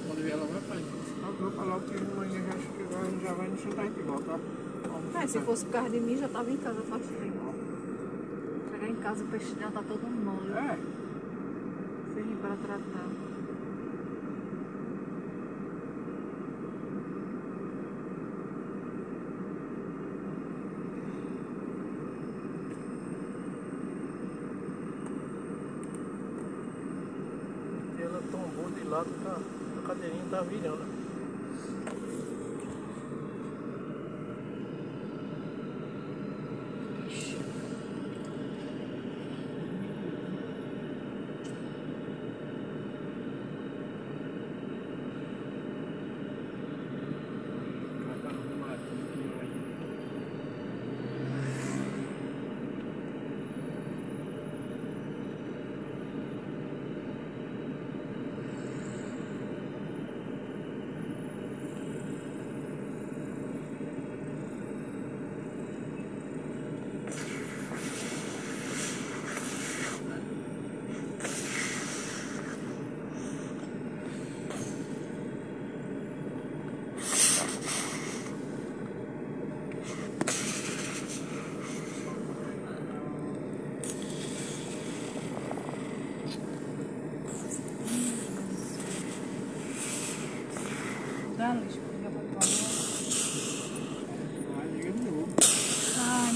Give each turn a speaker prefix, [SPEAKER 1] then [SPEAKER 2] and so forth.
[SPEAKER 1] quando vier ela vai fazer.
[SPEAKER 2] Eu coloco que de manhã já vai no sentar aqui, volta.
[SPEAKER 3] Se fosse por causa de mim, já tava em casa faz tempo. Chegar em casa, o peixe já tá todo mole.
[SPEAKER 2] É.
[SPEAKER 3] Sem ir para tratar.
[SPEAKER 1] Ela tombou de lado, a cadeirinha tá virando.
[SPEAKER 3] Dá, Luiz.